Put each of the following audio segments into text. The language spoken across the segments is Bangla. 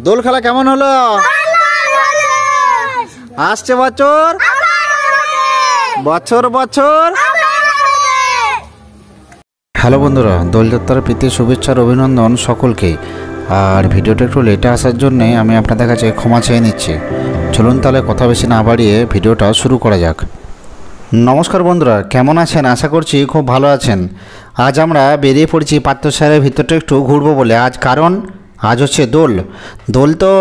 দোল খেলা কেমন হলো? আসছে বছর বছর বছর। হ্যালো বন্ধুরা, দোলযাত্রার প্রীতি শুভেচ্ছার অভিনন্দন সকলকেই। আর ভিডিওটা একটু লেটে আসার জন্যে আমি আপনাদের কাছে ক্ষমা চেয়ে নিচ্ছি। চলুন তাহলে কথা বেশি না বাড়িয়ে ভিডিওটা শুরু করা যাক। নমস্কার বন্ধুরা, কেমন আছেন? আশা করছি খুব ভালো আছেন। আজ আমরা বেরিয়ে পড়েছি পাত্রসাহের ভিতরটা একটু ঘুরবো বলে। আজ হচ্ছে দোল তো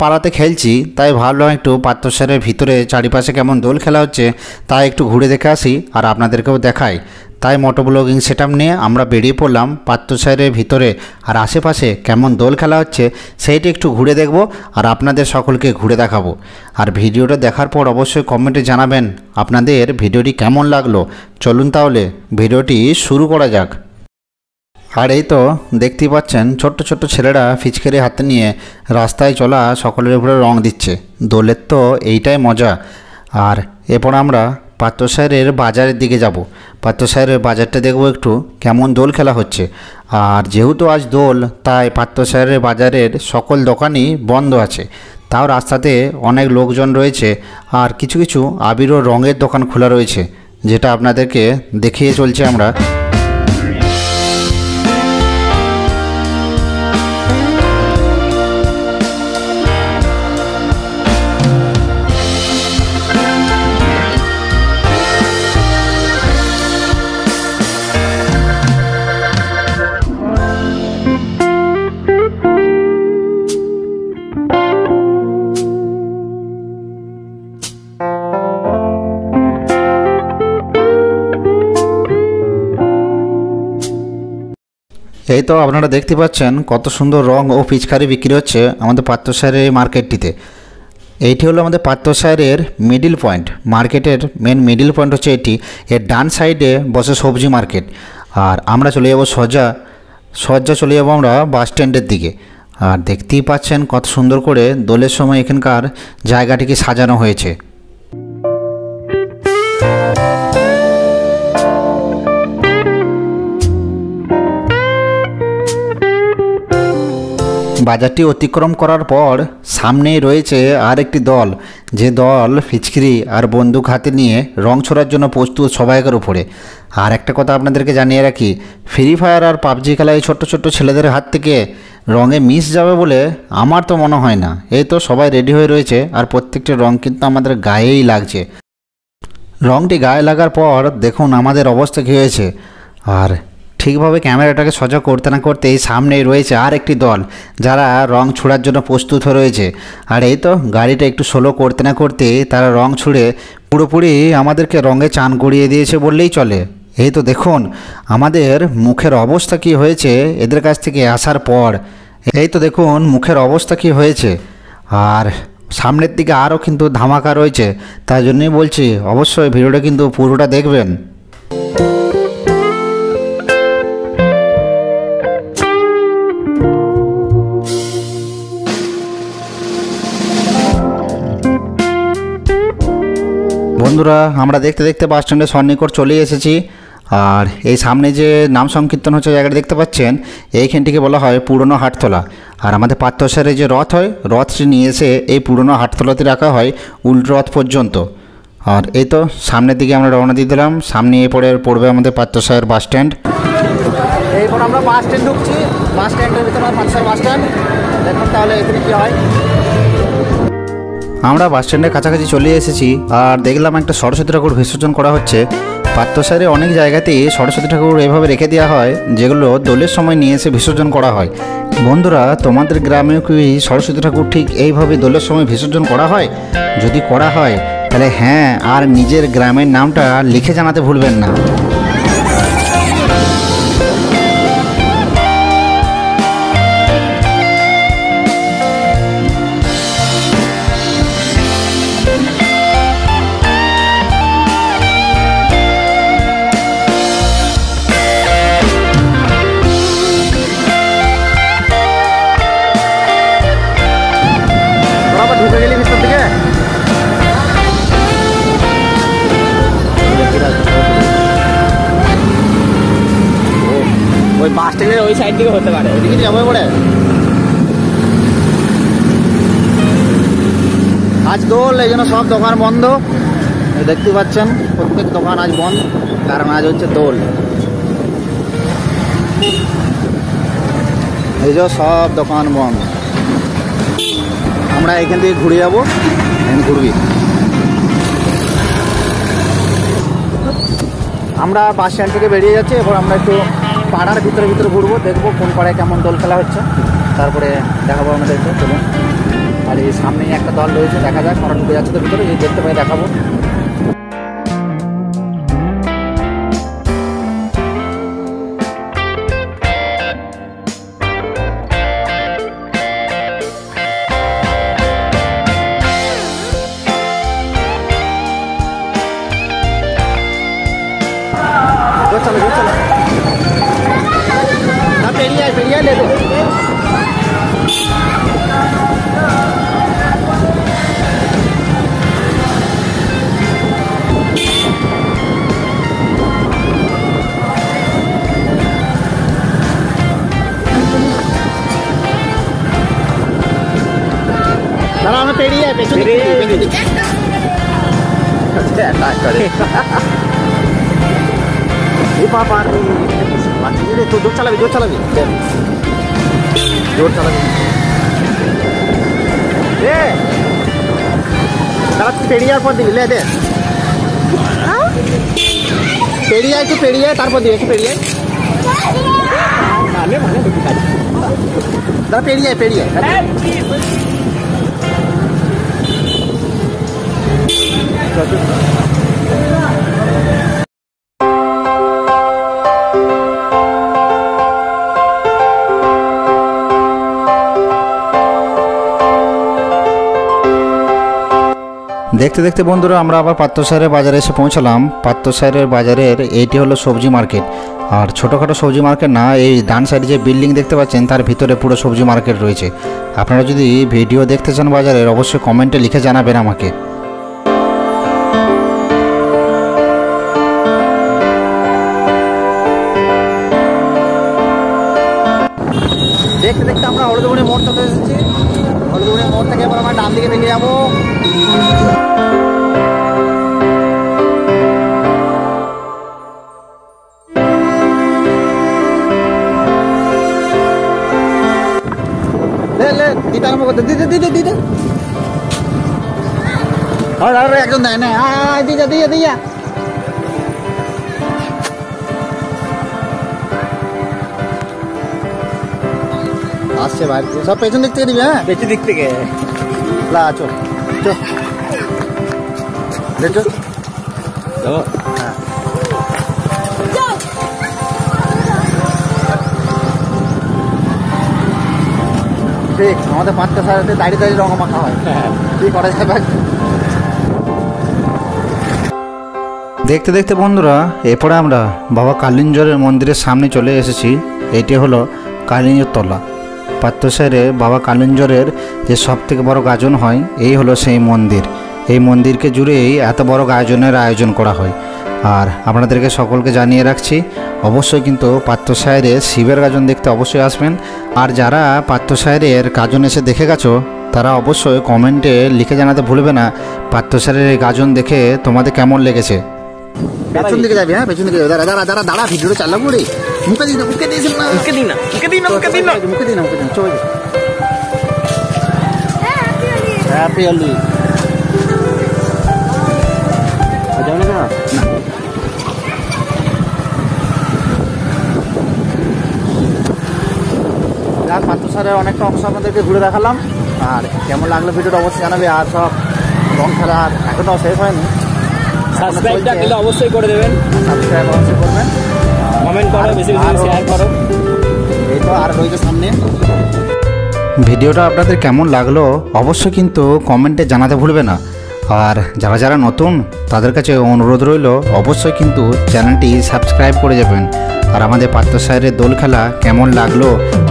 পাড়াতে খেলছি, তাই ভাবলাম একটু পাত্রসাহের ভিতরে চারিপাশে কেমন দোল খেলা হচ্ছে তাই একটু ঘুরে দেখে আসি আর আপনাদেরকেও দেখাই। তাই মোটো ব্লগিং সেটআপ নিয়ে আমরা বেরিয়ে পড়লাম পাত্রসাহের ভিতরে আর আশেপাশে কেমন দোল খেলা হচ্ছে সেইটি একটু ঘুরে দেখব আর আপনাদের সকলকে ঘুরে দেখাবো। আর ভিডিওটা দেখার পর অবশ্যই কমেন্টে জানাবেন আপনাদের ভিডিওটি কেমন লাগলো। চলুন তাহলে ভিডিওটি শুরু করা যাক। আর এই তো দেখতেই পাচ্ছেন ছোট্ট ছোট্ট ছেলেরা ফিচকারি হাতে নিয়ে রাস্তায় চলা সকলের উপরে রং দিচ্ছে। দোলের তো এইটাই মজা। আর এরপর আমরা পাত্রসাহের বাজারের দিকে যাব। পাত্রসাহের বাজারটা দেখবো একটু কেমন দোল খেলা হচ্ছে। আর যেহেতু আজ দোল, তাই পাত্রসাহের বাজারের সকল দোকানই বন্ধ আছে। তাও রাস্তাতে অনেক লোকজন রয়েছে আর কিছু কিছু আবির ও রঙের দোকান খোলা রয়েছে, যেটা আপনাদেরকে দেখিয়ে চলছে আমরা। এই তো আপনারা দেখতে পাচ্ছেন কত সুন্দর রং ও পিচকারি বিক্রি হচ্ছে আমাদের পাত্রসাহের এই মার্কেটটিতে। এইটি হলো আমাদের পাত্রসাহের মিডিল পয়েন্ট। মার্কেটের মেন মিডিল পয়েন্ট হচ্ছে এটি। এর ডান সাইডে বসে সবজি মার্কেট। আর আমরা চলে যাব সজ্জা চলে যাব আমরা বাস স্ট্যান্ডের দিকে। আর দেখতেই পাচ্ছেন কত সুন্দর করে দোলের সময় এখানকার জায়গাটিকে সাজানো হয়েছে। বাজারটি অতিক্রম করার পর সামনেই রয়েছে আর একটি দল, যে দল ফিচকিরি আর বন্দুক হাতে নিয়ে রং ছোড়ার জন্য প্রস্তুত সবাইকার উপরে। আর একটা কথা আপনাদেরকে জানিয়ে রাখি, ফ্রি ফায়ার আর পাবজি খেলায় ছোট্ট ছোট্ট ছেলেদের হাত থেকে রঙে মিস যাবে বলে আমার তো মনে হয় না। এই তো সবাই রেডি হয়ে রয়েছে আর প্রত্যেকটি রং কিন্তু আমাদের গায়েই লাগছে। রংটি গায়ে লাগার পর দেখুন আমাদের অবস্থা কী হয়েছে। আর ঠিকভাবে ক্যামেরাটাকে সোজা করতে না করতেই সামনেই রয়েছে আর একটি দল, যারা রং ছোড়ার জন্য প্রস্তুত হয়ে রয়েছে। আর এই তো গাড়িটা একটু স্লো করতে না করতে তারা রং ছুঁড়ে পুরোপুরি আমাদেরকে রঙে চান করিয়ে দিয়েছে বললেই চলে। এই তো দেখুন আমাদের মুখের অবস্থা কি হয়েছে এদের কাছ থেকে আসার পর। এই তো দেখুন মুখের অবস্থা কি হয়েছে। আর সামনের দিকে আরও কিন্তু ধামাকা রয়েছে, তাই জন্যই বলছি অবশ্যই ভিডিওটা কিন্তু পুরোটা দেখবেন। বন্ধুরা, আমরা দেখতে দেখতে বাস স্ট্যান্ডের সন্নিকট চলে এসেছি। আর এই সামনে যে নাম সংকীর্তন হচ্ছে জায়গাটা দেখতে পাচ্ছেন, এইখানটিকে বলা হয় পুরনো হাটতলা। আর আমাদের পাত্রসাহের যে রথ হয়, রথটি নিয়ে এসে এই পুরনো হাটতলাতে রাখা হয় উল্টো রথ পর্যন্ত। আর এই তো সামনের দিকে আমরা রওনা দিয়ে দিলাম। সামনে পড়বে আমাদের পাত্রসাহের বাস স্ট্যান্ড। এরপর আমরা বাস স্ট্যান্ড ঢুকছি। বাস স্ট্যান্ডের ভিতরে পাত্রসাহের বাস স্ট্যান্ড। দেখুন তাহলে এখানে কী হয়। আমরা বাস স্ট্যান্ডের কাছাকাছি চলে এসেছি আর দেখলাম একটা সরস্বতী ঠাকুর বিসর্জন করা হচ্ছে। পাত্রসাহের অনেক জায়গাতেই সরস্বতী ঠাকুর এভাবে রেখে দেওয়া হয়, যেগুলো দোলের সময় নিয়ে এসে বিসর্জন করা হয়। বন্ধুরা, তোমাদের গ্রামেও কি সরস্বতী ঠাকুর ঠিক এইভাবে দোলের সময় বিসর্জন করা হয়? যদি করা হয় তাহলে হ্যাঁ, আর নিজের গ্রামের নামটা লিখে জানাতে ভুলবেন না। ওই বাস স্ট্যান্ডের ওই সাইড দিকে হতে পারে, ওইদিকে যাবো পরে। আজ দোল, এই জন্য সব দোকান বন্ধ। দেখতে পাচ্ছেন প্রত্যেক দোকান আজ বন্ধ, কারণ আজ হচ্ছে দোল। এই যে সব দোকান বন্ধ। আমরা এখান থেকে ঘুরে যাবো, ঘুরবি। আমরা বাস স্ট্যান্ড থেকে বেরিয়ে যাচ্ছি। এবার আমরা একটু পাড়ার ভিতরে ঘুরবো, দেখবো কোন পাড়ায় কেমন দোল খেলা হচ্ছে, তারপরে দেখাবো আমাদেরকে। চলুন। আর এই সামনেই একটা দল রয়েছে, দেখা যাক ওরা ঢুকে যাচ্ছে তো ভিতরে, এই দেখতে পাই দেখাবো। चलो पेड़िया ले दो। हमें पेड़िया है, पापा तो जोर चलाबी जोर चलाबी पेड़िया पर दिबी ले दे पेड़िया একটু পেড়িয়া তারপর দিবি একটু পেড়িয়া মানে মানে দাঁড়া পেড়িয়া পেড়িয়া দেখতে দেখতে বন্ধুরা আমরা আবার পাত্রসাহের বাজারে এসে পৌঁছালাম। পাত্রসাহের বাজারের এইটি হলো সবজি মার্কেট, আর ছোটোখাটো সবজি মার্কেট না, এই ডান সাইডে যে বিল্ডিং দেখতে পাচ্ছেন তার ভিতরে পুরো সবজি মার্কেট রয়েছে। আপনারা যদি ভিডিও দেখতে চান বাজারের, অবশ্যই কমেন্টে লিখে জানাবেন আমাকে। দেখতে দেখতে আমরা হলদুবনি মোড় চলে এসেছি। হলদুবনি মোড় থেকে এবার আমরা ডান দিকে বেরিয়ে যাবো। একজন দেয় না, দিয়া দিয়া দিয়া আসছে বাইরে, সব পেছন দিক থেকে দিবি। হ্যাঁ পেছন দিক থেকে চো চো হ্যাঁ ঠিক আমাদের পাঁচটা সাড়ে দাঁড়িয়ে রঙ মাখা হয়। কি করা যাবে। দেখতে দেখতে বন্ধুরা এরপরে আমরা বাবা কালিঞ্জরের মন্দিরের সামনে চলে এসেছি। এটি হলো কালিঞ্জর তলা। পাত্রসাহেরে বাবা কালিঞ্জরের যে সবথেকে বড় গাজন হয়, এই হলো সেই মন্দির। এই মন্দিরকে জুড়েই এত বড় গাজনের আয়োজন করা হয়। আর আপনাদেরকে সকলকে জানিয়ে রাখছি, অবশ্যই কিন্তু পাত্রসাহেরে শিবের গাজন দেখতে অবশ্যই আসবেন। আর যারা পাত্রসাহেরের গাজন এসে দেখে গেছো, তারা অবশ্যই কমেন্টে লিখে জানাতে ভুলবে না পাত্রসাহেরের গাজন দেখে তোমাদের কেমন লেগেছে। পেছন দিকে যাবি। হ্যাঁ পেছন দিকে যাবি। দাঁড়া দাঁড়া দাঁড়া দাঁড়া, ভিডিওটা চালাবো রে। মুখে দিন না, মুখে দিয়েছেন না, মুখে দিন না, মুখে দিন না, মুখে দিন না, মুখে দিন না, মুখে দিন। চল হ্যাপি হোলি। যাও না না যাক, পাত্রসাহেরের অনেকটা অংশ আপনাদেরকে ঘুরে দেখালাম। আর কেমন লাগলো ভিডিওটা অবশ্যই জানাবে। আর সব রং খেলা এখনও শেষ হয়নি, সাবস্ক্রাইবটা দিলে অবশ্যই করে দেবেন। সাবস্ক্রাইব অবশ্যই করবেন, কমেন্ট করো, বেশি বেশি শেয়ার করো। এই তো আর রয়েছে সামনে। ভিডিওটা আপনাদের কেমন লাগলো অবশ্যই কিন্তু কমেন্টে জানাতে ভুলবে না। আর যারা যারা নতুন তাদের কাছে অনুরোধ রইল, অবশ্যই কিন্তু চ্যানেলটি সাবস্ক্রাইব করে যাবেন। আর আমাদের পাত্রসাহেরের দোল খেলা কেমন লাগলো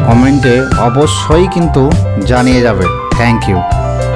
কমেন্টে অবশ্যই কিন্তু জানিয়ে যাবে। Thank you.